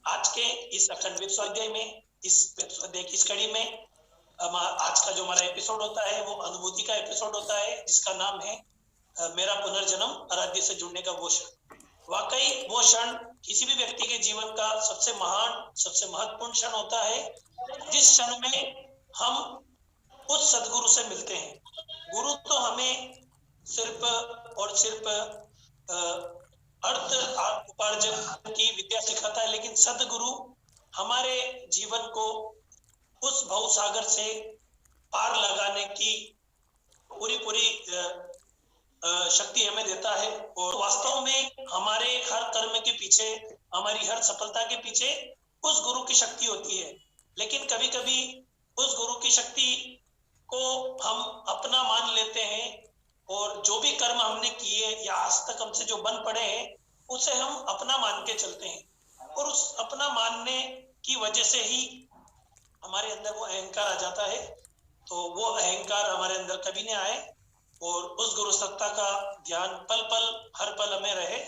आज के इस अखंड विश्व स्वाध्याय में, इस स्वाध्याय की इस कड़ी में आज का जो हमारा एपिसोड होता है वो अनुभूति का एपिसोड होता है, जिसका नाम है मेरा पुनर्जन्म, आराध्य से जुड़ने का वो क्षण। वाकई वो क्षण किसी भी व्यक्ति के जीवन का सबसे महान, सबसे महत्वपूर्ण क्षण होता है, जिस क्षण में हम उस सदगुरु से मिलते हैं। गुरु तो हमें सिर्फ और सिर्फ अर्थ उपार्जन की विद्या सिखाता है, लेकिन सदगुरु हमारे जीवन को उस भव सागर से पार लगाने की पूरी शक्ति हमें देता है। और वास्तव में हमारे हर कर्म के पीछे, हमारी हर सफलता के पीछे उस गुरु की शक्ति होती है। लेकिन कभी कभी उस गुरु की शक्ति को हम अपना मान लेते हैं, और जो भी कर्म हमने किए या आज तक हमसे जो बन पड़े हैं उसे हम अपना मान के चलते हैं, और उस अपना मानने की वजह से ही हमारे अंदर वो अहंकार आ जाता है। तो वो अहंकार हमारे अंदर कभी नहीं आए, और उस गुरु सत्ता का ध्यान पल पल हर पल हमें रहे।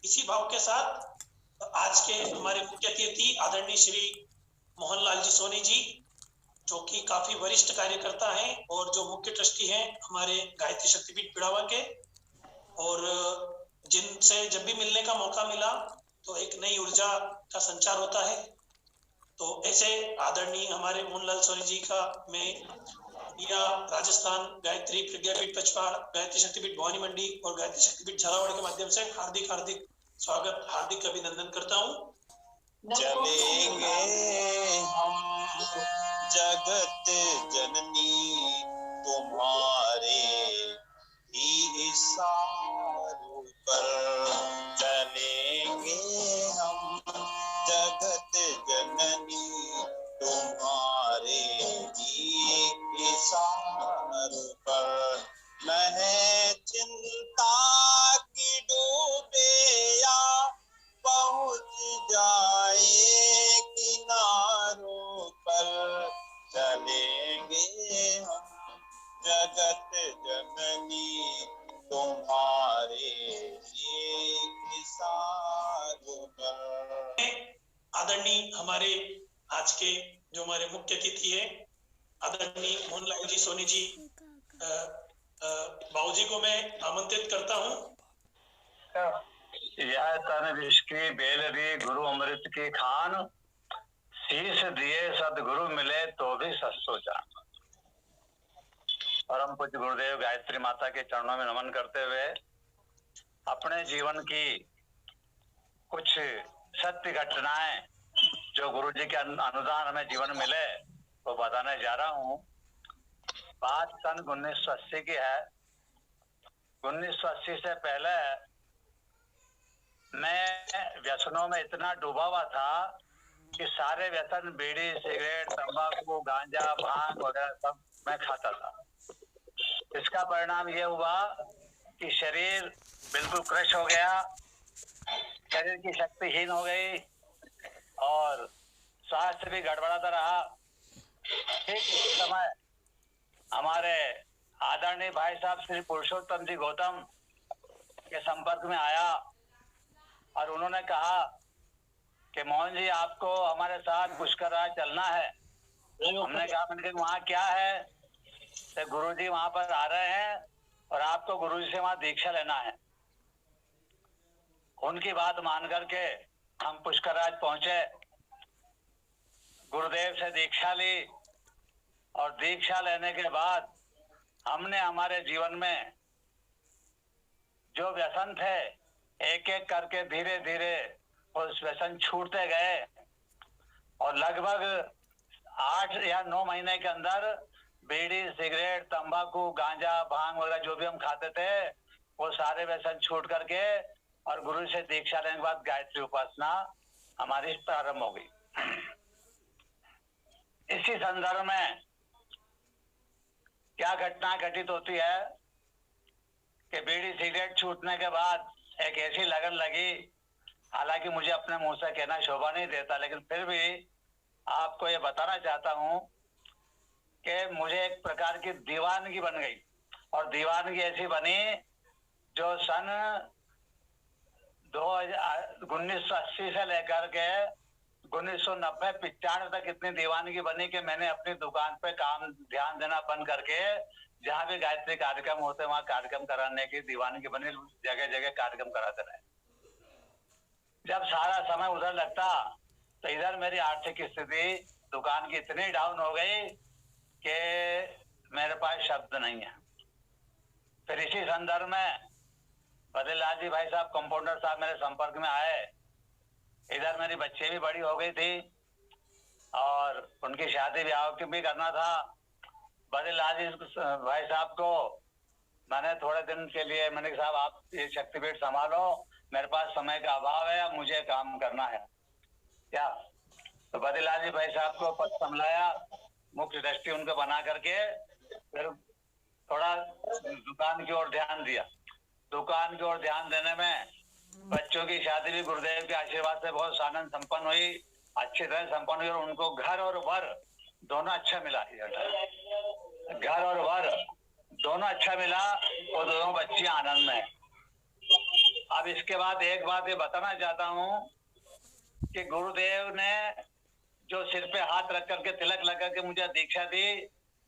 इसी भाव के साथ आज के हमारे मुख्य अतिथि आदरणीय श्री मोहनलाल जी सोनी जी, जो कि काफी वरिष्ठ कार्यकर्ता हैं और जो मुख्य ट्रस्टी हैं हमारे गायत्री शक्तिपीठ पिड़ावा के, और जिनसे जब भी मिलने का मौका मिला तो एक नई ऊर्जा का संचार होता है। तो ऐसे आदरणीय हमारे मोहनलाल सोनी जी का मैं या राजस्थान गायत्री प्रज्ञापीठ पचवाड़, गायत्री शक्तिपीठ भवानी मंडी और गायत्री शक्तिपीठ झालावाड़ के माध्यम से हार्दिक स्वागत, हार्दिक अभिनंदन करता हूँ। चलेंगे हम जगत जननी तुम्हारे ही इशारों पर, चलेंगे हम जगत जननी तुम्हारे ही इशारों पर। मैं चिंता की डूबे या पहुँच जाए किनारों पर, चलेंगे हम जगत जननी तुम्हारे इशारों पर। आदरणीय हमारे आज के जो हमारे मुख्य अतिथि है आदरणीय मोहनलाल जी सोनी जी, बाबूजी को मैं आमंत्रित करता हूँ। यह तन विष की बेलरी गुरु अमृत की खान, शीश दिए सदगुरु मिले तो भी सस्तो जान। परम पूज्य गुरुदेव गायत्री माता के चरणों में नमन करते हुए अपने जीवन की कुछ सत्य घटनाएं जो गुरु जी के अनुदान हमें जीवन मिले वो बताने जा रहा हूँ। बात सन 1980 की है। 1980 से पहले मैं व्यसनों में इतना डूबा हुआ था कि सारे व्यसन, बीड़ी, सिगरेट, तंबाकू, गांजा, भांग वगैरह सब मैं खाता था। इसका परिणाम ये हुआ कि शरीर बिल्कुल क्रश हो गया, शरीर की शक्तिहीन हो गई और स्वास्थ्य भी गड़बड़ाता रहा। ठीक इस समय हमारे आदरणीय भाई साहब श्री पुरुषोत्तम जी गौतम के संपर्क में आया और उन्होंने कहा कि मोहन जी आपको हमारे साथ पुष्कर राज चलना है। हमने कहा, मैंने कहा वहाँ क्या है? तो गुरु जी वहाँ पर आ रहे हैं और आपको गुरु जी से वहाँ दीक्षा लेना है। उनकी बात मान करके हम पुष्कर राज पहुंचे, गुरुदेव से दीक्षा ली और दीक्षा लेने के बाद हमने हमारे जीवन में जो व्यसन थे एक एक करके धीरे धीरे उस व्यसन छूटते गए और लगभग 8 या 9 महीने के अंदर बीड़ी, सिगरेट, तंबाकू, गांजा, भांग वगैरह जो भी हम खाते थे वो सारे व्यसन छूट करके और गुरु से दीक्षा लेने के बाद गायत्री उपासना हमारी प्रारंभ हो गई। इसी संदर्भ में क्या घटना घटित होती है कि बीड़ी सिगरेट छूटने के बाद एक ऐसी लगन लगी, हालांकि मुझे अपने मुंह से कहना शोभा नहीं देता, लेकिन फिर भी आपको ये बताना चाहता हूं कि मुझे एक प्रकार की दीवानगी बन गई। और दीवानगी ऐसी बनी जो सन 1980 से लेकर के 1990-95 तक इतनी दीवानगी बनी कि मैंने अपनी दुकान पे काम ध्यान देना बंद करके जहाँ भी गायत्री कार्यक्रम होते वहां कार्यक्रम कराने की दीवानगी बनी, जगह जगह कार्यक्रम कराते रहे। जब सारा समय उधर लगता तो इधर मेरी आर्थिक स्थिति दुकान की इतनी डाउन हो गई कि मेरे पास शब्द नहीं है। फिर इसी संदर्भ में बद्रीलाल जी भाई साहब कंपाउंडर साहब मेरे संपर्क में आए। इधर मेरी बच्ची भी बड़ी हो गई थी और उनकी शादी ब्याह की भी करना था। बद्रीलाल जी भाई साहब को मैंने थोड़े दिन के लिए मैंने कहा साहब आप ये शक्तिपीठ संभालो, मेरे पास समय का अभाव है, अब मुझे काम करना है क्या। तो बद्रीलाल जी भाई साहब को पद संभाला, मुख्य दृष्टि उनको बना करके फिर थोड़ा दुकान की ओर ध्यान दिया। दुकान की ओर ध्यान देने में बच्चों की शादी भी गुरुदेव के आशीर्वाद से बहुत आनंद संपन्न हुई, अच्छी तरह संपन्न हुई और उनको घर और वर दोनों अच्छा मिला। घर और वर दोनों अच्छा मिला, वो दोनों बच्चे आनंद में। अब इसके बाद एक बात ये बताना चाहता हूँ कि गुरुदेव ने जो सिर पे हाथ रख करके तिलक लगा के मुझे दीक्षा दी,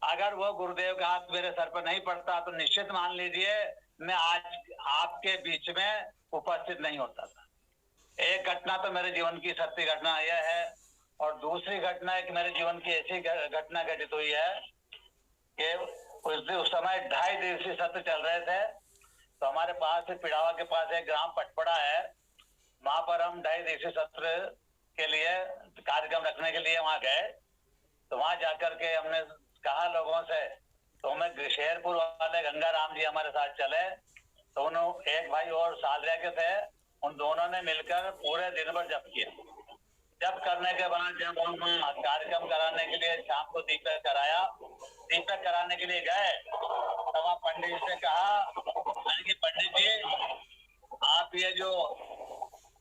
अगर वो गुरुदेव का हाथ मेरे सर पर नहीं पड़ता तो निश्चित मान लीजिए मैं आज आपके बीच में उपस्थित नहीं होता था। एक घटना तो मेरे जीवन की सत्य घटना यह है और दूसरी घटना एक मेरे जीवन की ऐसी घटना घटित हुई है कि उस समय 2.5 दिवसीय सत्र चल रहे थे। तो हमारे पास पिड़ावा के पास एक ग्राम पटपड़ा है, वहां पर हम 2.5 दिवसीय सत्र के लिए कार्यक्रम रखने के लिए वहां गए। तो वहां जाकर के हमने कहा लोगों से, तो हमें शेरपुर वाले गंगाराम जी हमारे साथ चले। तो उन्होंने एक भाई और सालरिया के थे, उन दोनों ने मिलकर पूरे दिन भर जप किया। जप करने के बाद जब हम कार्यक्रम कराने के लिए शाम को दीपक कराया, दीपक कराने के लिए गए तो वहाँ पंडित से कहा कि पंडित जी आप ये जो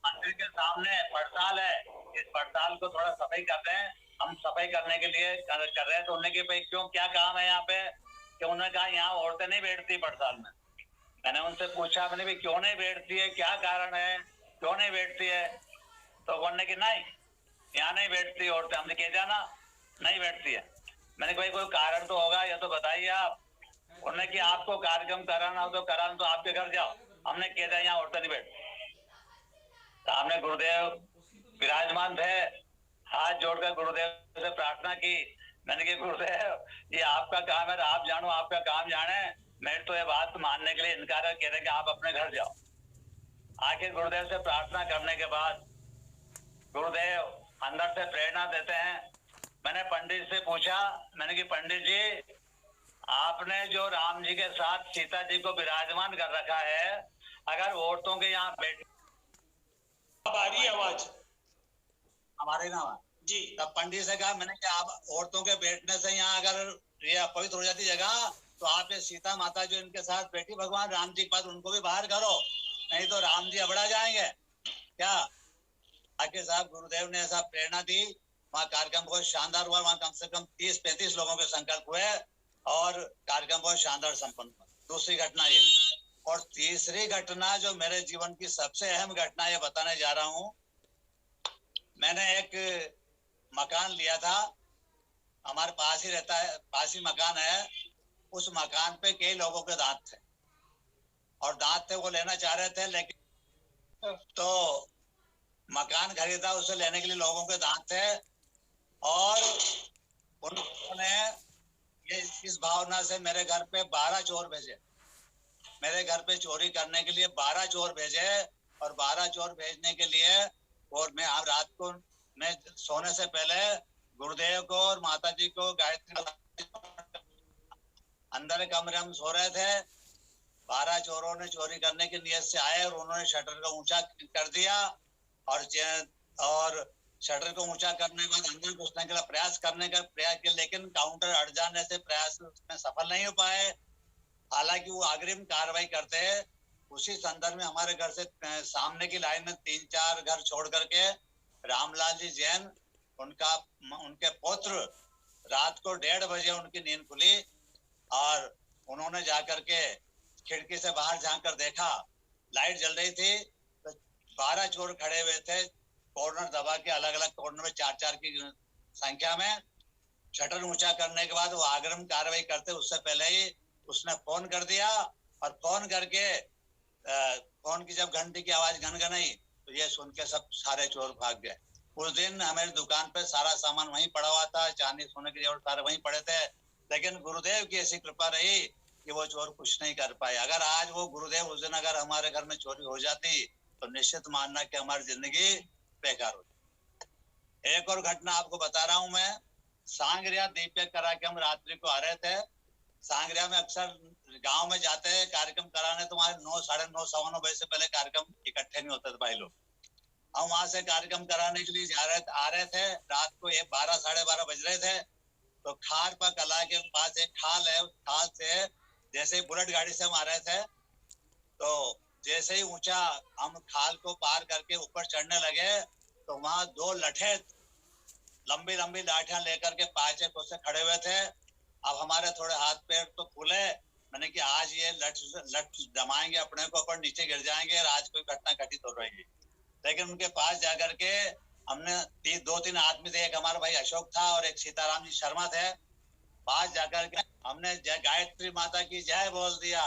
मंदिर के सामने पड़ताल है, इस पड़ताल को थोड़ा सफाई कर दें, हम सफाई करने के लिए कर रहे हैं। तो उन्होंने भाई क्यों, क्या काम है यहाँ पे? कि उन्होंने कहा यहाँ औरतें नहीं बैठती पड़ताल में। मैंने उनसे पूछा, मैंने भी क्यों नहीं बैठती है, क्या कारण है, क्यों नहीं बैठती है? तो बोलने की नहीं यहाँ नहीं बैठती औरतें। हमने कह जाना नहीं बैठती है। मैंने कहा भाई कोई कारण तो होगा, ये तो बताइए आप। उन्होंने कि आपको कार्यक्रम कराना हो तो कराना, तो आपके घर जाओ। हमने कह दिया यहाँ औरतें नहीं बैठती। सामने गुरुदेव विराजमान थे, हाथ जोड़कर गुरुदेव से प्रार्थना की। मैंने कहा गुरुदेव ये आपका काम है, आप जानो, आपका काम जाने, मेरे तो ये बात मानने के लिए इनकार कह रहे कि आप अपने घर जाओ। आखिर गुरुदेव से प्रार्थना करने के बाद गुरुदेव अंदर से प्रेरणा देते हैं। मैंने पंडित से पूछा, मैंने कि पंडित जी आपने जो राम जी के साथ सीता जी को विराजमान कर रखा है, अगर औरतों के यहाँ बैठ अब आ रही है आवाज हमारे नाम जी। तब पंडित से कहा मैंने कि आप औरतों के बैठने से यहाँ अगर ये अपवित्र हो जाती जगह, तो आप ये सीता माता जो इनके साथ बैठी भगवान राम जी के पास, उनको भी बाहर करो, नहीं तो राम जी अबड़ा जाएंगे क्या। आखिर साहब गुरुदेव ने ऐसा प्रेरणा दी, वहाँ कार्यक्रम बहुत शानदार हुआ। वहाँ कम से कम 30-35 लोगों के संकल्प हुए और कार्यक्रम बहुत शानदार संपन्न हुआ। दूसरी घटना ये, और तीसरी घटना जो मेरे जीवन की सबसे अहम घटना ये बताने जा रहा हूँ। मैंने एक मकान लिया था, हमारे पास ही रहता है, पास ही मकान है। उस मकान पे कई लोगों के दांत थे और दांत थे, वो लेना चाह रहे थे, लेकिन तो मकान खरीदा, उसे लेने के लिए लोगों के दांत थे और उन्होंने ये इस भावना से मेरे घर पे 12 चोर भेजे। मेरे घर पे चोरी करने के लिए 12 चोर भेजे और 12 चोर भेजने के लिए, और मैं आज रात को मैं सोने से पहले गुरुदेव को और माता जी को गायत्री अंदर कमरे हम सो रहे थे। 12 चोरों ने चोरी करने की नियत से आए और उन्होंने शटर को ऊंचा कर दिया और शटर को ऊंचा करने के बाद अंदर घुसने के लिए प्रयास किया, लेकिन काउंटर अड़ जाने से प्रयास में सफल नहीं हो पाए। हालांकि वो अग्रिम कार्रवाई करते हैं। उसी संदर्भ में हमारे घर से सामने की लाइन में 3-4 घर छोड़ करके रामलाल जी जैन, उनके पुत्र, रात को 1:30 बजे उनकी नींद खुली और उन्होंने जाकर के खिड़की से बाहर झांक कर देखा, लाइट जल रही थी, तो 12 चोर खड़े हुए थे। कॉर्नर दबा के अलग अलग कॉर्नर में 4-4 की संख्या में शटर ऊंचा करने के बाद वो अग्रिम कार्रवाई करते उससे पहले ही उसने फोन कर दिया, और फोन करके फोन की जब घंटी की आवाज गनगनाई तो ये सुन के सब सारे चोर भाग गए। उस दिन हमारी दुकान पे सारा सामान वहीं पड़ा हुआ था, चांदी सोने के जेवर सारे वहीं पड़े थे, लेकिन गुरुदेव की ऐसी कृपा रही कि वो चोर कुछ नहीं कर पाए। अगर आज वो गुरुदेव उस दिन अगर हमारे घर में चोरी हो जाती तो निश्चित मानना कि हमारी जिंदगी बेकार होती। एक और घटना आपको बता रहा हूं मैं। सांगरिया दीपक करा के हम रात्रि को आ रहे थे। सांगरिया में अक्सर गांव में जाते हैं कार्यक्रम कराने, तो वहां 9, 9:30, 9:15 बजे से पहले कार्यक्रम इकट्ठे नहीं होते थे भाई लोग। हम वहां से कार्यक्रम कराने के लिए आ रहे थे। रात को 12, 12:30 बज रहे थे। तो खार पर कला के पास एक खाल है, उस खाल से जैसे ही बुलेट गाड़ी से हम आ रहे थे, तो जैसे ही ऊंचा हम खाल को पार करके ऊपर चढ़ने लगे तो वहां 2 लठे लंबी लंबी लाठियां लेकर के पाचे को से खड़े हुए थे। अब हमारे थोड़े हाथ पैर तो फूले, मैंने कि आज ये लठ जमाएंगे अपने को, अपन नीचे गिर जाएंगे और आज कोई घटना घटित हो रहेगी। लेकिन उनके पास जाकर के हमने 2-3 आदमी थे, एक हमारा भाई अशोक था और एक सीताराम जी शर्मा थे। पास जाकर के हमने गायत्री माता की जय बोल दिया।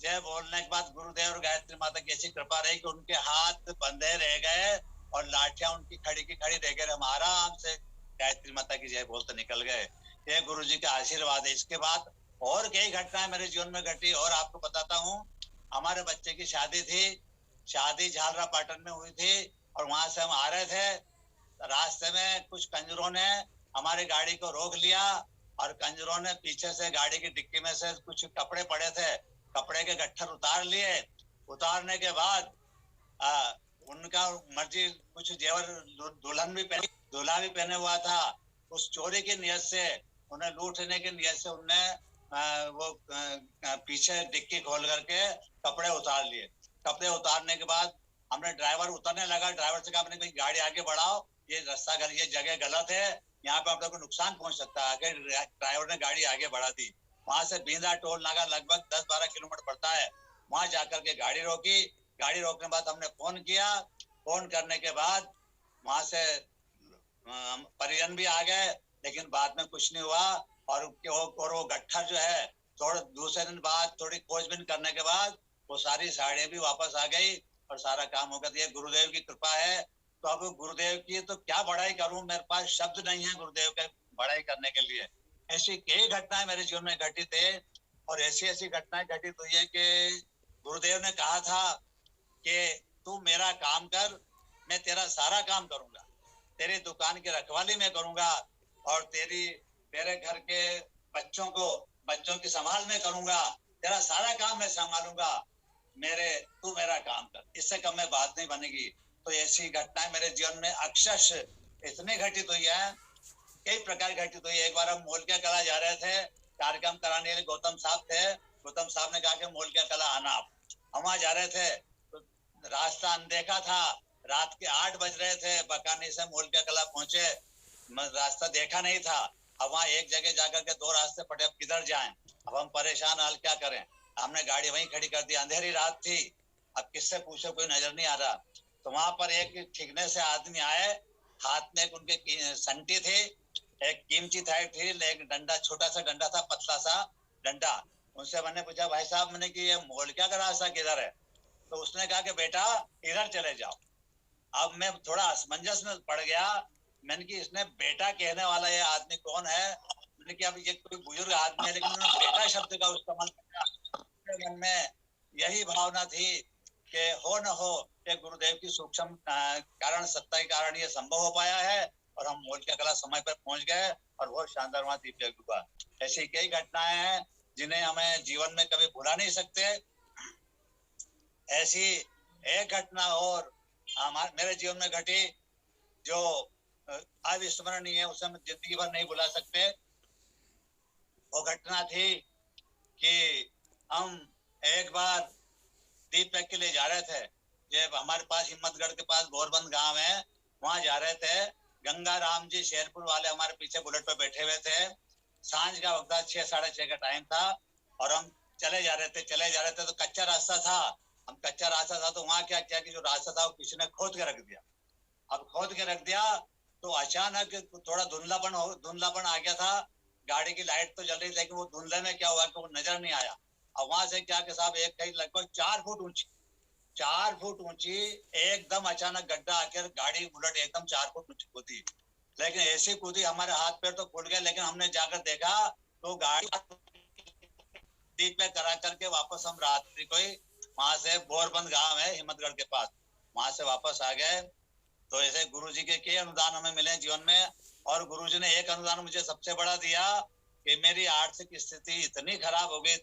जय बोलने के बाद गुरुदेव और गायत्री माता की ऐसी कृपा रही कि उनके हाथ बंधे रह गए और लाठियां उनकी खड़ी की खड़ी रह गए। हम आराम से गायत्री माता की जय बोलते निकल गए। ये गुरु जी का आशीर्वाद है। इसके बाद और कई घटनाएं मेरे जीवन में घटी और आपको बताता हूँ। हमारे बच्चे की शादी थी, शादी झालरा पाटन में हुई थी और वहां से हम आ रहे थे। रास्ते में कुछ कंजरों ने हमारी गाड़ी को रोक लिया और कंजरों ने पीछे से गाड़ी की डिक्की में से कुछ कपड़े पड़े थे, कपड़े के गट्ठर उतार लिए। उतारने के बाद उनका मर्जी कुछ जेवर दूल्हा भी पहने हुआ था। उस चोरी की नियत से, उन्हें लूटने की नियत से उन्हें वो पीछे डिक्की खोल करके कपड़े उतार लिए। कपड़े उतारने के बाद हमने ड्राइवर उतरने लगा, ड्राइवर से कहा अपने गाड़ी आगे बढ़ाओ, ये रास्ता ये जगह गलत है, यहाँ पे आप लोग को नुकसान पहुंच सकता है। आगे ड्राइवर ने गाड़ी आगे बढ़ा दी। वहां से बींदा टोल नाका लगभग 10-12 किलोमीटर पड़ता है। वहां जाकर के गाड़ी रोकी। गाड़ी रोकने के बाद हमने फोन किया। फोन करने के बाद वहां से परिजन भी आ गए, लेकिन बाद में कुछ नहीं हुआ। और वो गट्ठर जो है, थोड़े दूसरे दिन बाद थोड़ी खोजबीन करने के बाद वो सारी साड़ियां भी वापस आ गई और सारा काम हो गया। ये गुरुदेव की कृपा है। तो अब गुरुदेव की तो क्या बड़ाई करूं, मेरे पास शब्द नहीं है गुरुदेव के बड़ाई करने के लिए। ऐसी कई घटनाएं मेरे जीवन में घटित है और ऐसी घटनाएं घटित हुई है कि गुरुदेव ने कहा था कि तू मेरा काम कर, मैं तेरा सारा काम करूंगा, तेरी दुकान की रखवाली मैं करूंगा और तेरे घर के बच्चों की संभाल में करूंगा, तेरा सारा काम मैं संभालूंगा, तू मेरा काम कर, इससे कम में बात नहीं बनेगी। तो ऐसी घटनाएं मेरे जीवन में अक्षरश इतनी घटित हुई है, कई प्रकार घटित हुई है। एक बार हम मोलकिया कला जा रहे थे, कार्यक्रम कराने के लिए गौतम साहब थे। गौतम साहब ने कहा कि मोलकिया कला आना। हम वहां जा रहे थे तो रास्ता अनदेखा था। रात के 8 बज रहे थे, बकानी से मोलकिया कला पहुंचे, रास्ता देखा नहीं था। अब वहां एक जगह जाकर के 2 रास्ते पड़े, अब किधर जाएं। अब हम परेशान, हाल क्या करें। हमने गाड़ी वहीं खड़ी कर दी, अंधेरी रात थी, अब किससे पूछे, कोई नजर नहीं आ रहा। तो वहां पर एक ठिकने से आदमी आए, हाथ में एक उनके संटी थी, एक कीमची थाई थी, एक डंडा, छोटा सा डंडा था, पतला सा डंडा। उनसे मैंने पूछा, भाई साहब मैंने कि ये मोलकिया का रास्ता किधर है। तो उसने कहा कि बेटा इधर चले जाओ। अब मैं थोड़ा असमंजस में पड़ गया। मैंने कि इसने बेटा कहने वाला ये आदमी कौन है। मैंने कि अब ये कोई बुजुर्ग आदमी है, लेकिन उन्होंने बेटा शब्द का इस्तेमाल किया। मन में यही भावना थी कि हो न हो, ये गुरुदेव की सूक्ष्म कारण, सत्ता के कारण ये संभव हो पाया है और हम मोलकिया कला समय पर पहुंच गए और बहुत शानदार वहां दीप हुआ। ऐसी कई घटनाएं हैं जिन्हें हमें जीवन में कभी भुला नहीं सकते। ऐसी एक घटना और मेरे जीवन में घटी जो अविस्मरणीय है, उसे हम जिंदगी भर नहीं भुला सकते। वो घटना थी कि हम एक बार दीपक के लिए जा रहे थे। ये हमारे पास हिम्मतगढ़ के पास बोरबंद गांव है, वहां जा रहे थे। गंगा राम जी शेरपुर वाले हमारे पीछे बुलेट पे बैठे हुए थे। सांझ का वक्त था, 6-6:30 का टाइम था और हम चले जा रहे थे तो कच्चा रास्ता था। हम कच्चा रास्ता था तो वहां क्या किया कि जो रास्ता था वो किसी ने खोद के रख दिया। अब खोद के रख दिया तो अचानक थोड़ा धुंधलापन आ गया था। गाड़ी की लाइट तो जल रही, लेकिन वो धुंधले में क्या हुआ कि वो नजर नहीं आया। अब वहां से क्या कि साहब एक कहीं लगभग 4 फुट ऊंची एकदम अचानक गड्ढा आकर गाड़ी उलट एकदम 4 फुट ऊंची कूदी। लेकिन ऐसी कूदी हमारे हाथ पैर तो फूट गए, लेकिन हमने जाकर देखा तो गाड़ी डीप पे करा करके वापस हम रात्रि को ही वहां से बोरबंद गांव है हिम्मतगढ़ के पास, वहां से वापस आ गए। तो ऐसे गुरुजी के अनुदान हमें मिले जीवन में। और गुरुजी ने एक अनुदान मुझे सबसे बड़ा दिया कि मेरी आर्थिक स्थिति इतनी खराब हो गई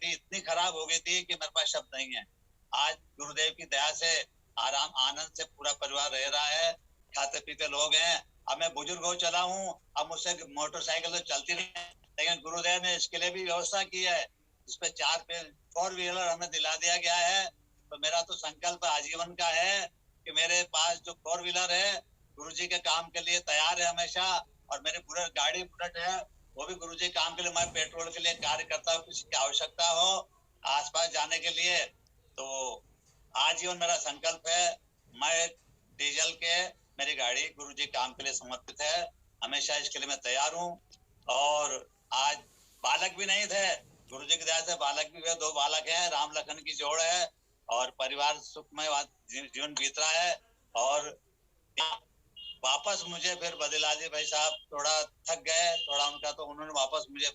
थी कि मेरे पास शब्द नहीं है। आज गुरुदेव की दया से आराम आनंद से पूरा परिवार रह रहा है, खाते पीते लोग हैं। अब मैं बुजुर्ग हो चला हूँ, अब मुझसे मोटरसाइकिल तो चलती नहीं है, लेकिन गुरुदेव ने इसके लिए भी व्यवस्था की है। इस पे 4 व्हीलर हमें दिला दिया गया है। तो मेरा तो संकल्प आजीवन का है कि मेरे पास जो 4 व्हीलर है गुरुजी के काम के लिए तैयार है हमेशा। और मेरी बुलेट गाड़ी बुलेट है, वो भी गुरुजी काम के लिए, मैं पेट्रोल के लिए कार्य करता हूँ, किसी की आवश्यकता हो आसपास जाने के लिए। तो आजीवन मेरा संकल्प है, मैं डीजल के मेरी गाड़ी गुरुजी काम के लिए समर्पित है, हमेशा इसके लिए मैं तैयार हूँ। और आज बालक भी नहीं थे, गुरुजी की दया से बालक भी हुए, 2 बालक हैं, राम लखन की जोड़ है और परिवार सुखमय जीवन बीत रहा है। और वापस मुझे फिर बदलाल जी भाई साहब थोड़ा थक गए, थोड़ा उनका, तो उन्होंने वापस मुझे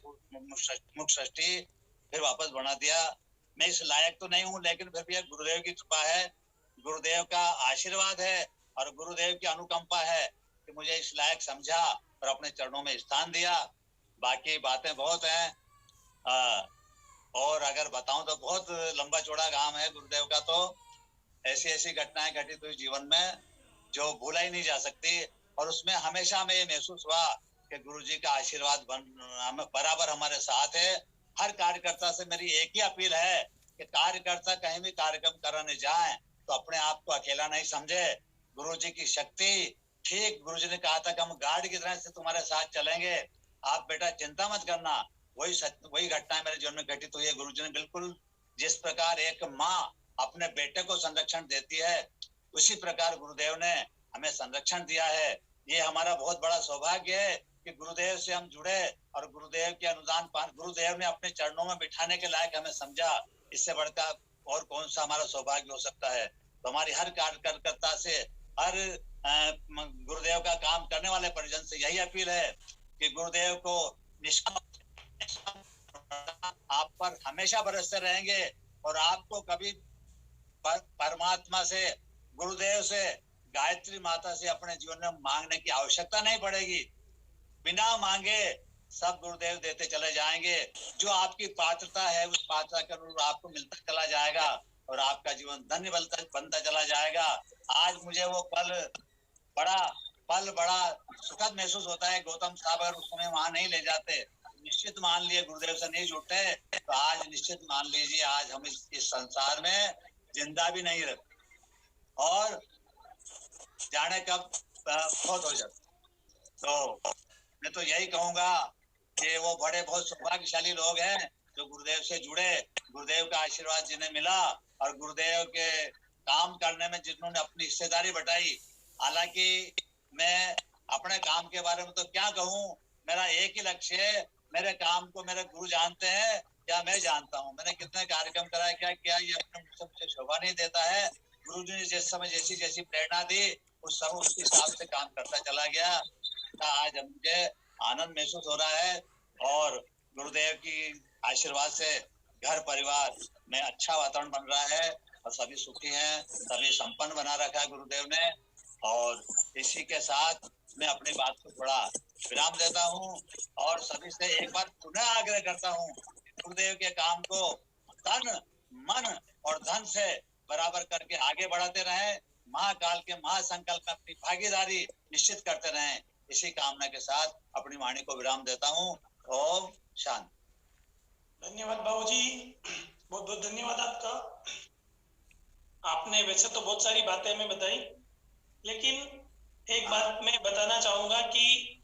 मुख षष्ठी फिर वापस बना दिया। मैं इस लायक तो नहीं हूँ, लेकिन फिर भी गुरुदेव की कृपा है, गुरुदेव का आशीर्वाद है और गुरुदेव की अनुकंपा है कि मुझे इस लायक समझा और अपने चरणों में स्थान दिया। बाकी बातें बहुत हैं और अगर बताऊं तो बहुत लंबा चौड़ा काम है गुरुदेव का। तो ऐसी ऐसी घटनाएं घटित हुई जीवन में जो भूला ही नहीं जा सकती। और उसमें हमेशा हमें ये महसूस हुआ कि गुरुजी का आशीर्वाद बराबर हमारे साथ है। हर कार्यकर्ता से मेरी एक ही अपील है कि कार्यकर्ता कहीं भी कार्यक्रम कराने जाए तो अपने आप को अकेला नहीं समझे, गुरुजी की शक्ति, ठीक गुरुजी ने कहा था कि हम गार्ड की तरह से तुम्हारे साथ चलेंगे, आप बेटा चिंता मत करना। वही घटनाएं मेरे जीवन में घटित हुई है। गुरुजी ने बिल्कुल जिस प्रकार एक माँ अपने बेटे को संरक्षण देती है, उसी प्रकार गुरुदेव ने हमें संरक्षण दिया है। ये हमारा बहुत बड़ा सौभाग्य है कि गुरुदेव से हम जुड़े और गुरुदेव के अनुदान गुरुदेव ने अपने चरणों में बिठाने के लायक हमें समझा। इससे बढ़कर और कौन सा हमारा सौभाग्य हो सकता है। तो हमारी हर कार्यकर्ता से, हर गुरुदेव का काम करने वाले परिजन से यही अपील है कि गुरुदेव को आप पर हमेशा बरसते रहेंगे और आपको कभी परमात्मा से, गुरुदेव से, गायत्री माता से अपने जीवन में मांगने की आवश्यकता नहीं पड़ेगी। बिना मांगे सब गुरुदेव देते चले जाएंगे। जो आपकी पात्रता है उस पात्रता के अनुरूप आपको मिलता चला जाएगा और आपका जीवन धन्य बनता चला जाएगा। आज मुझे वो पल बड़ा सुखद महसूस होता है। गौतम साहब अगर उस समय वहां नहीं ले जाते, निश्चित मान लिए गुरुदेव से नहीं जुड़ते, तो आज निश्चित मान लीजिए आज हम इस संसार में जिंदा भी नहीं रहते और जाने कब बहुत हो जाता। तो मैं तो यही कहूंगा कि वो बड़े बहुत सौभाग्यशाली लोग हैं जो गुरुदेव से जुड़े, गुरुदेव का आशीर्वाद जिन्हें मिला और गुरुदेव के काम करने में जिन्होंने अपनी हिस्सेदारी बटाई। हालांकि मैं अपने काम के बारे में तो क्या कहूँ, मेरा एक ही लक्ष्य है, मेरे काम को मेरे गुरु जानते हैं या मैं जानता हूँ। मैंने कितने कार्यक्रम कराए, क्या किया, ये अपने मुझसे शोभा नहीं देता है। गुरु जी ने जिस समय जैसी प्रेरणा दी उस समय उसके हिसाब से काम करता चला गया। आज मुझे आनंद महसूस हो रहा है और गुरुदेव की आशीर्वाद से घर परिवार में अच्छा वातावरण बन रहा है और सभी सुखी हैं, सभी संपन्न बना रखा है गुरुदेव ने। और इसी के साथ मैं अपनी बात को थोड़ा विराम देता हूँ और सभी से एक बार पुनः आग्रह करता हूँ, गुरुदेव के काम को तन, मन और धन से बराबर करके आगे बढ़ाते रहें, महाकाल के महासंकल्प में अपनी भागीदारी निश्चित करते रहें। इसी कामना के साथ अपनी वाणी को विराम देता हूँ। ओम शांति। धन्यवाद बाबूजी, बहुत बहुत धन्यवाद आपका। आपने वैसे तो बहुत सारी बातें हमें बताई, लेकिन एक बात मैं बताना चाहूंगा कि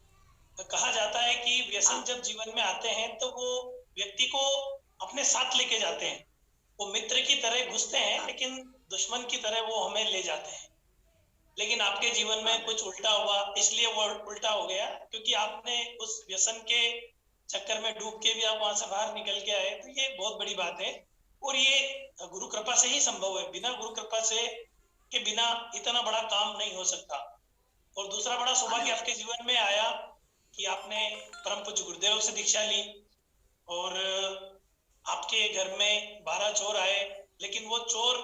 कहा जाता है कि व्यसन जब जीवन में आते हैं तो वो व्यक्ति को अपने साथ लेके जाते हैं। वो मित्र की तरह घुसते हैं लेकिन दुश्मन की तरह वो हमें ले जाते हैं। लेकिन आपके जीवन में कुछ उल्टा हुआ, इसलिए वो उल्टा हो गया क्योंकि आपने उस व्यसन के चक्कर में डूब के भी आप वहां से बाहर निकल के आए। तो ये बहुत बड़ी बात है और ये गुरु कृपा से ही संभव है। बिना गुरु कृपा से के बिना इतना बड़ा काम नहीं हो सकता। और दूसरा बड़ा सौभाग्य आपके जीवन में आया कि आपने परम पूज्य गुरुदेव से दीक्षा ली और आपके घर में 12 चोर आए, लेकिन वो चोर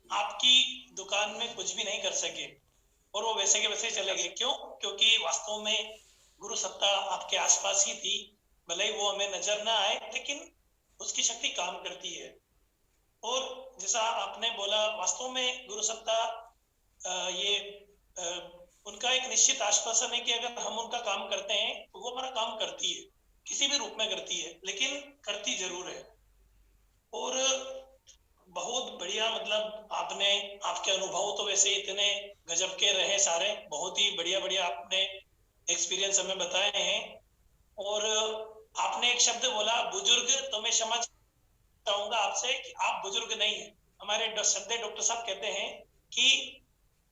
आपकी दुकान में कुछ भी नहीं कर सके और वो वैसे के वैसे चले गए। क्यों? क्योंकि वास्तव में गुरु सत्ता आपके आसपास ही थी। भले ही वो हमें नजर ना आए, लेकिन उसकी शक्ति काम करती है। और जैसा आपने बोला, वास्तव में गुरु सत्ता उनका एक निश्चित आश्वासन है कि अगर हम उनका काम करते हैं तो वो हमारा काम करती है, किसी भी रूप में करती है, लेकिन करती जरूर है। और बहुत बढ़िया, मतलब आपने, आपके अनुभव तो वैसे इतने गजब के रहे सारे, बहुत ही बढ़िया बढ़िया आपने एक्सपीरियंस हमें बताए हैं। और आपने एक शब्द बोला बुजुर्ग, तो मैं क्षमा चाहूंगा आपसे कि आप बुजुर्ग नहीं है। हमारे श्रद्धेय डॉक्टर साहब कहते हैं कि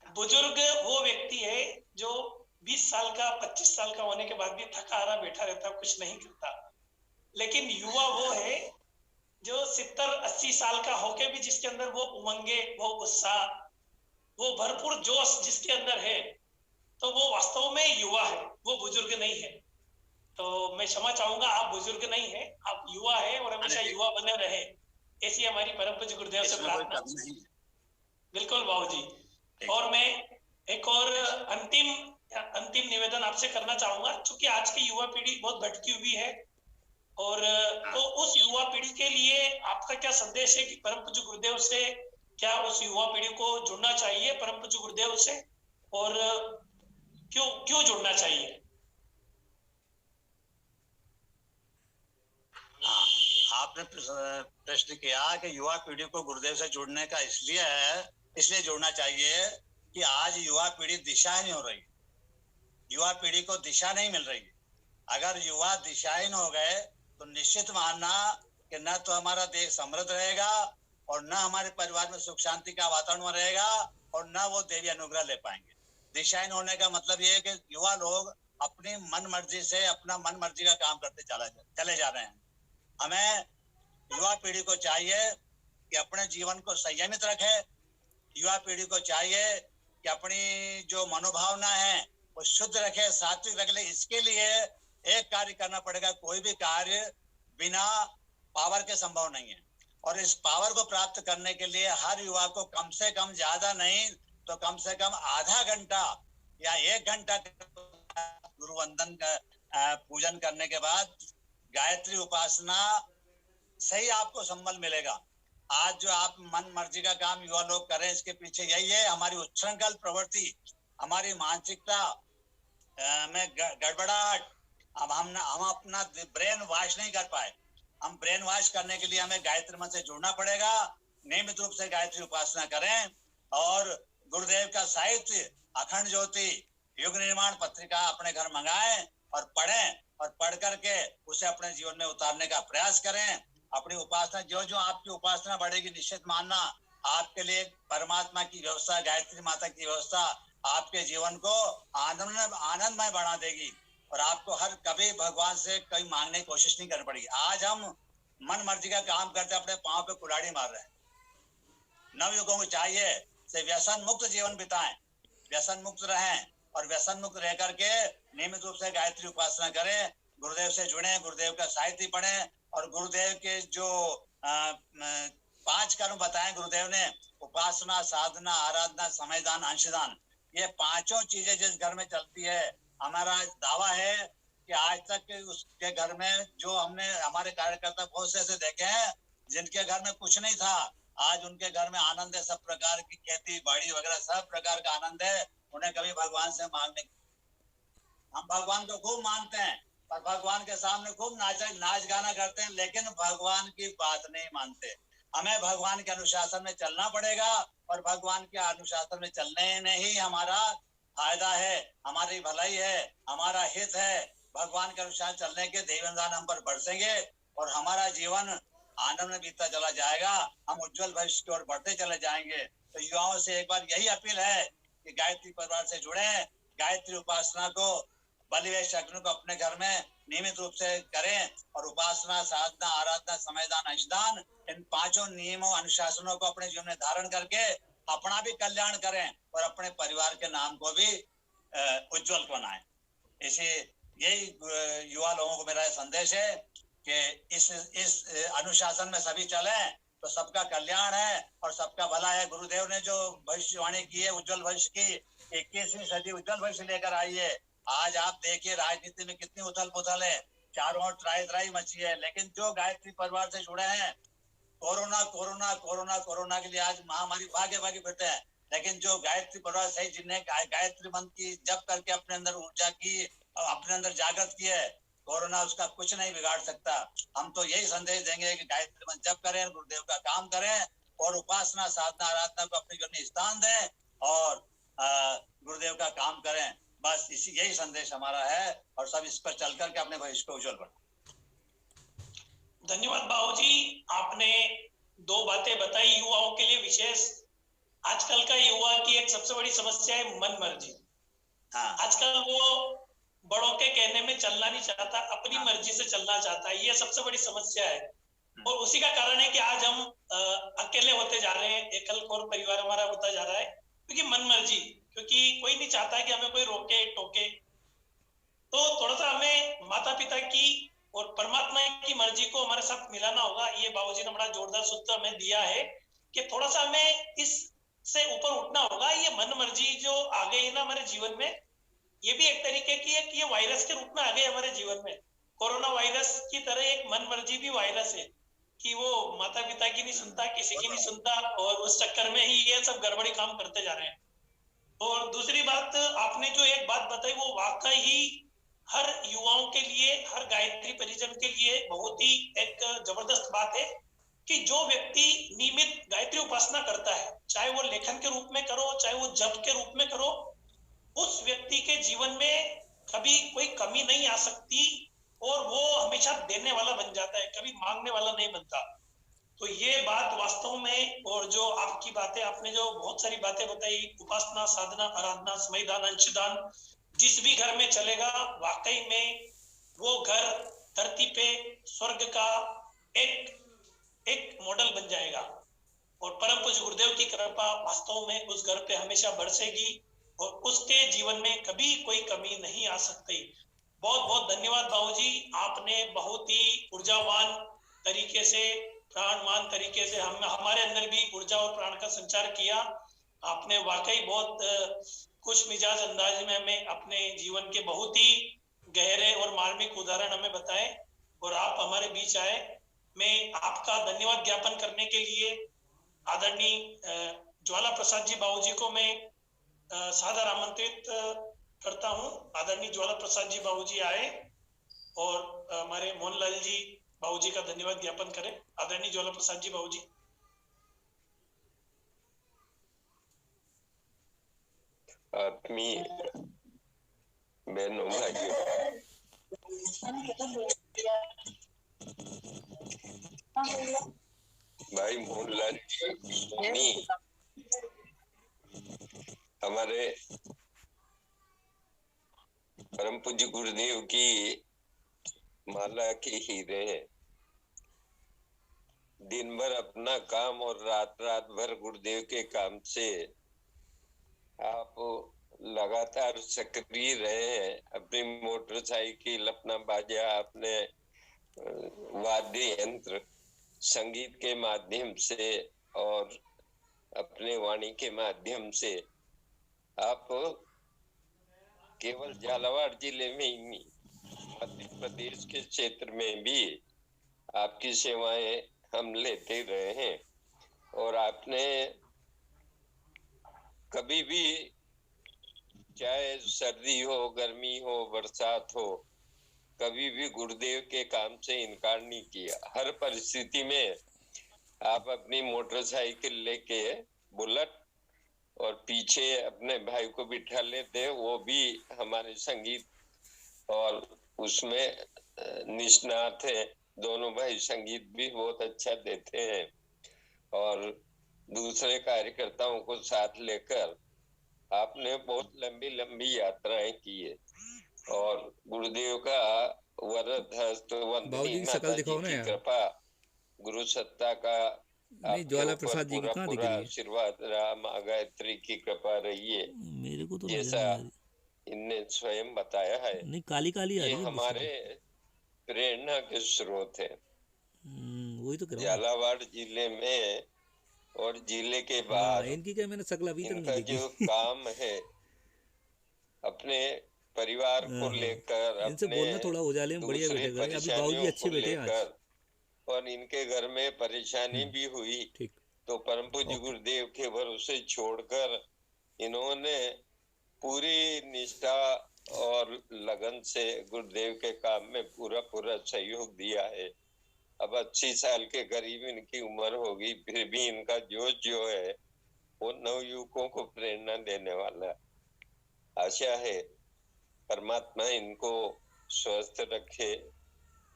बुजुर्ग वो व्यक्ति है जो 20 साल का 25 साल का होने के बाद भी थका हारा बैठा रहता, कुछ नहीं करता। लेकिन युवा वो है जो 70-80 साल का होके भी जिसके अंदर वो उमंगे, वो उत्साह, वो भरपूर जोश जिसके अंदर है, तो वो वास्तव में युवा है, वो बुजुर्ग नहीं है। तो मैं क्षमा चाहूंगा, आप बुजुर्ग नहीं है, आप युवा है और हमेशा युवा बने रहे, ऐसी हमारी परम पूज्य गुरुदेव से प्रार्थना। बिल्कुल बाबू जी। और मैं एक और अंतिम निवेदन आपसे करना चाहूंगा, क्योंकि आज की युवा पीढ़ी बहुत भटकी हुई है। और तो उस युवा पीढ़ी के लिए आपका क्या संदेश है कि परम पूज्य गुरुदेव से क्या उस युवा पीढ़ी को जुड़ना चाहिए परम पूज्य गुरुदेव से, और क्यों जुड़ना चाहिए? आपने प्रश्न किया कि युवा पीढ़ी को गुरुदेव से जुड़ने का इसलिए जुड़ना चाहिए कि आज युवा पीढ़ी दिशा नहीं हो रही, युवा पीढ़ी को दिशा नहीं मिल रही। अगर युवा दिशाहीन हो गए तो निश्चित मानना कि न तो हमारा देश समृद्ध रहेगा और न हमारे परिवार में सुख शांति का वातावरण रहेगा और न वो देवी अनुग्रह ले पाएंगे। दिशाहीन होने का मतलब ये है कि युवा लोग अपनी मन मर्जी से अपना मन मर्जी का काम करते चले जा रहे हैं। हमें युवा पीढ़ी को चाहिए कि अपने जीवन को संयमित रखे। युवा पीढ़ी को चाहिए कि अपनी जो मनोभावना है वो शुद्ध रखे, सात्विक रखे। इसके लिए एक कार्य करना पड़ेगा। कोई भी कार्य बिना पावर के संभव नहीं है, और इस पावर को प्राप्त करने के लिए हर युवा को कम से कम, ज्यादा नहीं तो कम से कम आधा घंटा या 1 घंटा गुरु वंदन का पूजन करने के बाद गायत्री उपासना से ही आपको संबल मिलेगा। आज जो आप मन मर्जी का काम युवा लोग करें, इसके पीछे यही है हमारी उच्छृंखल प्रवृत्ति, हमारी मानसिकता में गड़बड़ाहट। अब हम अपना ब्रेन वॉश नहीं कर पाए। हम ब्रेन वॉश करने के लिए हमें गायत्री मंत्र से जुड़ना पड़ेगा। नियमित रूप से गायत्री उपासना करें और गुरुदेव का साहित्य अखंड ज्योति युग निर्माण पत्रिका अपने घर मंगाएं और पढ़ें, और पढ़ करके उसे अपने जीवन में उतारने का प्रयास करें। अपनी उपासना, जो आपकी उपासना बढ़ेगी, निश्चित मानना आपके लिए परमात्मा की व्यवस्था, गायत्री माता की व्यवस्था आपके जीवन को आनंदमय बना देगी और आपको हर कभी भगवान से कहीं मांगने की कोशिश नहीं करनी पड़ेगी। आज हम मन मर्जी का काम करते अपने पांव पे कुल्हाड़ी मार रहे हैं। नवयुगों को चाहिए से व्यसन मुक्त जीवन बिताएं, व्यसन मुक्त रहें और व्यसन मुक्त रह करके नियमित रूप से गायत्री उपासना करें, गुरुदेव से जुड़े, गुरुदेव का साहित्य पढ़ें और गुरुदेव के जो 5 कर्म बताए गुरुदेव ने, उपासना, साधना, आराधना, समयदान, अंशदान, ये 5 चीजें जिस घर में चलती है, हमारा दावा है कि आज तक उसके घर में जो हमने हमारे कार्यकर्ता बहुत से ऐसे देखे हैं जिनके घर में कुछ नहीं था, आज उनके घर में आनंद है। सब प्रकार की खेती बाड़ी वगैरह सब प्रकार का आनंद है। उन्हें कभी भगवान से मांगने, हम भगवान को खूब मानते हैं और भगवान के सामने खूब नाच गाना करते हैं, लेकिन भगवान की बात नहीं मानते। हमें भगवान के अनुशासन में चलना पड़ेगा और भगवान के अनुशासन में चलने में ही हमारा फायदा है, हमारी भलाई है, हमारा हित है। भगवान के अनुसार चलने के देवदान हम पर बरसेंगे और हमारा जीवन आनंद में बीतता चला जाएगा। हम उज्जवल भविष्य की ओर बढ़ते चले जाएंगे। तो युवाओं से एक बार यही अपील है कि गायत्री परिवार से जुड़े, गायत्री उपासना को, बलिवेश यज्ञ को अपने घर में नियमित रूप से करें और उपासना, साधना, आराधना, समयदान, अंशदान, इन 5 नियमों अनुशासनों को अपने जीवन में धारण करके अपना भी कल्याण करें और अपने परिवार के नाम को भी उज्जवल बनाएं। इसी यही युवा लोगों को मेरा संदेश है कि इस अनुशासन में सभी चले तो सबका कल्याण है और सबका भला है। गुरुदेव ने जो भविष्यवाणी की है उज्जवल भविष्य की, 21वीं सदी उज्जवल भविष्य लेकर आई है। आज आप देखिए राजनीति में कितनी उथल पुथल है, चारों ओर त्राही त्राही मची है, लेकिन जो गायत्री परिवार से जुड़े हैं, कोरोना कोरोना कोरोना कोरोना के लिए आज महामारी भागे भागे फिरते हैं, लेकिन जो गायत्री परिवार सही जिन्हें गायत्री मंत्र की जप करके अपने अंदर ऊर्जा की, अपने अंदर जागृत की है, कोरोना उसका कुछ नहीं बिगाड़ सकता। हम तो यही संदेश देंगे कि गायत्री मंत्र जप करें, गुरुदेव का काम करें और उपासना, साधना, आराधना को अपने जीवन में स्थान दें और गुरुदेव का काम करें। बस यही संदेश हमारा है और सब इस पर चल करके अपने भविष्य को उज्जवल बनाएं। धन्यवाद बाबूजी, आपने 2 बातें बताई युवाओं के लिए विशेष। आजकल का युवा की एक सबसे बड़ी समस्या है मन मर्जी। हाँ। आजकल वो बड़ों के कहने में चलना नहीं चाहता, अपनी मर्जी से चलना चाहता है, ये सबसे बड़ी समस्या है। और उसी का कारण है कि आज हम अकेले होते जा रहे हैं, एकल कोर परिवार हमारा होता जा रहा है, क्योंकि मन मर्जी, क्योंकि कोई नहीं चाहता है कि हमें कोई रोके टोके। तो थोड़ा सा हमें माता पिता की और परमात्मा की मर्जी को हमारे साथ मिलाना होगा। ये बाबूजी ने बड़ा जोरदार सूत्र हमें दिया है कि थोड़ा सा हमें इससे ऊपर उठना होगा। ये मन मर्जी जो आ गई है ना हमारे जीवन में, ये भी एक तरीके की है कि ये वायरस के रूप में आ गए हमारे जीवन में। कोरोना वायरस की तरह एक मन मर्जी भी वायरस है कि वो माता पिता की नहीं सुनता, किसी की नहीं सुनता और उस चक्कर में ही ये सब गड़बड़ी काम करते जा रहे हैं। और दूसरी बात, आपने जो एक बात बताई वो वाकई ही हर युवाओं के लिए, हर गायत्री परिजन के लिए बहुत ही एक जबरदस्त बात है कि जो व्यक्ति नियमित गायत्री उपासना करता है, चाहे वो लेखन के रूप में करो, चाहे वो जप के रूप में करो, उस व्यक्ति के जीवन में कभी कोई कमी नहीं आ सकती और वो हमेशा देने वाला बन जाता है, कभी मांगने वाला नहीं बनता। तो ये बात वास्तव में, और जो आपकी बातें, आपने जो बहुत सारी बातें बताई, उपासना, साधना, आराधना, समयदान, अंशदान, जिस भी घर में चलेगा वाकई में वो घर धरती पे स्वर्ग का एक मॉडल बन जाएगा और परम पूज्य गुरुदेव की कृपा वास्तव में उस घर पे हमेशा बरसेगी और उसके जीवन में कभी कोई कमी नहीं आ सकती। बहुत बहुत धन्यवाद बाबूजी, आपने बहुत ही ऊर्जावान तरीके से, प्राणवान तरीके से हमारे अंदर भी ऊर्जा और प्राण का संचार किया। आपने वाकई बहुत खुश मिजाज अंदाज में हमें अपने जीवन के बहुत ही गहरे और मार्मिक उदाहरण हमें बताए और आप हमारे बीच आए। मैं आपका धन्यवाद ज्ञापन करने के लिए आदरणीय ज्वाला प्रसाद जी बाबूजी को मैं सादर आमंत्रित करता हूं। आदरणीय ज्वाला प्रसाद जी बाबूजी आए और हमारे मोहनलाल जी बाबूजी का धन्यवाद ज्ञापन करें। आदरणीय ज्वाला प्रसाद जी बाबूजी। आत्मीय बहनों भाइयों, भाई मोहनलाल जी हमारे परम पूज्य गुरुदेव की माला के हीरे हैं। दिन भर अपना काम और रात रात भर गुरुदेव के काम से आप लगातार सक्रिय रहे हैं। अपनी मोटरसाइकिल, अपना बाजा, अपने वाद्य यंत्र, संगीत के माध्यम से और अपने वाणी के माध्यम से आप केवल झालावाड़ जिले में ही नहीं, मध्य प्रदेश के क्षेत्र में भी आपकी सेवाएं हम लेते रहे हैं और आपने कभी भी, चाहे सर्दी हो, गर्मी हो, बरसात हो, कभी भी गुरुदेव के काम से इनकार नहीं किया। हर परिस्थिति में आप अपनी मोटरसाइकिल लेके, बुलेट, और पीछे अपने भाई को बिठा लेते, वो भी हमारे संगीत और उसमें निष्णात है। दोनों भाई संगीत भी बहुत अच्छा देते हैं और दूसरे कार्यकर्ताओं को साथ लेकर आपने बहुत लंबी लंबी यात्राएं की है और गुरुदेव का वरद हस्त बाबूजी वंदनी की शकल माता जी दिखाओ ना की यार। कृपा गुरु सत्ता का नहीं, आपके ज्वाला ऊपर प्रसाद जी की पूरा कहाँ दिख पूरा रही है? आशीर्वाद रहा। माँ गायत्री की कृपा रही है मेरे को तो नजर जैसा नहीं आ रही। इनने स्वयं बताया है। नहीं, काली काली आ ये रही है हमारे शक्ल। प्रेरणा के स्रोत है। वही तो कह रहा हूँ। झालावाड़ जिले में और जिले के हाँ, बाहर इनकी क्या मैंने शक्ल अभी तक इनका नहीं जो देखी। काम है अपने परिवार को हाँ, लेकर, इनसे अपने बोलना थोड़ा उजाले में बढ़िया दूसरे बैठे करें। अभी बाबूजी परेशानियों को अच्छे बैठे हैं आज। लेकर, और इनके घर में परेशानी भी हुई ठीक। तो परम पूज्य ओके। गुरुदेव के भरोसे छोड़कर इन्होंने पूरी निष्ठा और लगन से गुरुदेव के काम में पूरा पूरा सहयोग दिया है। अब 80 साल के करीब इनकी उम्र होगी, फिर भी इनका जोश जो है वो नवयुवकों को प्रेरणा देने वाला है। आशा है परमात्मा इनको स्वस्थ रखे,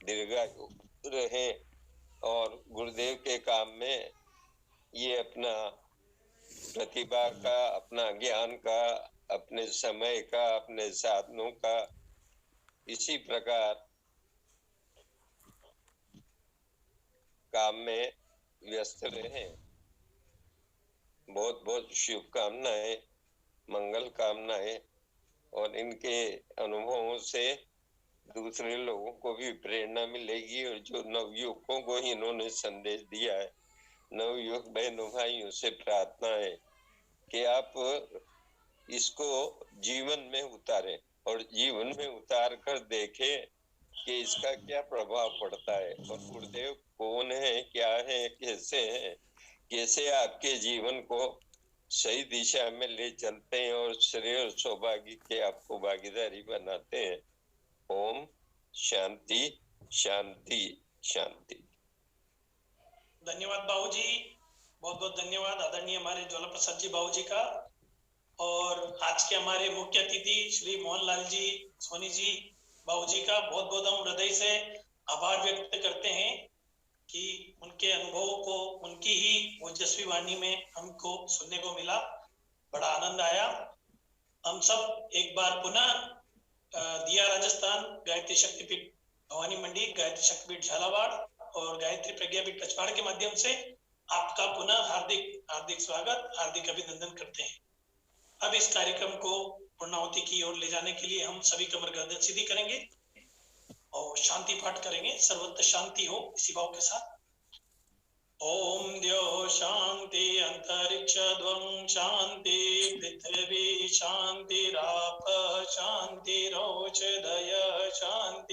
दीर्घायु रहे और गुरुदेव के काम में ये अपना प्रतिभा का, अपना ज्ञान का, अपने समय का, अपने साधनों का इसी प्रकार काम में व्यस्त रहे। बहुत बहुत शुभकामनाएं, मंगल कामनाएं, और इनके अनुभवों से दूसरे लोगों को भी प्रेरणा मिलेगी। और जो नवयुवकों को इन्होंने संदेश दिया है, नवयुवक बहनों भाइयों से प्रार्थना है कि आप इसको जीवन में उतारें और जीवन में उतार कर देखें कि इसका क्या प्रभाव पड़ता है और गुरुदेव कौन है, क्या है, कैसे है, कैसे आपके जीवन को सही दिशा में ले चलते हैं और श्रेय और सौभाग्य के आपको भागीदारी बनाते हैं। ओम शांति शांति शांति। धन्यवाद बाबूजी, बहुत बहुत धन्यवाद आदरणीय हमारे ज्वाला प्रसाद जी बाबूजी का। और आज के हमारे मुख्य अतिथि श्री मोहनलाल जी सोनी जी बाबूजी का बहुत बहुत हम हृदय से आभार व्यक्त करते हैं कि उनके अनुभवों को उनकी ही ओजस्वी वाणी में हमको सुनने को मिला, बड़ा आनंद आया। हम सब एक बार पुनः दिया राजस्थान, गायत्री शक्तिपीठ भवानी मंडी, गायत्री शक्तिपीठ झालावाड़ और गायत्री प्रज्ञापीठ कचवाड़ के माध्यम से आपका पुनः हार्दिक हार्दिक स्वागत, हार्दिक अभिनंदन करते हैं। अब इस कार्यक्रम को पूर्णाहुति की ओर ले जाने के लिए हम सभी कमर गर्दन सीधी करेंगे और शांति पाठ करेंगे। सर्वत्र शांति हो, इसी भाव के साथ। ओम द्यो शांति अंतरिक्ष ध्वं शांति पृथ्वी शांति राप शांति रोचदय शांति।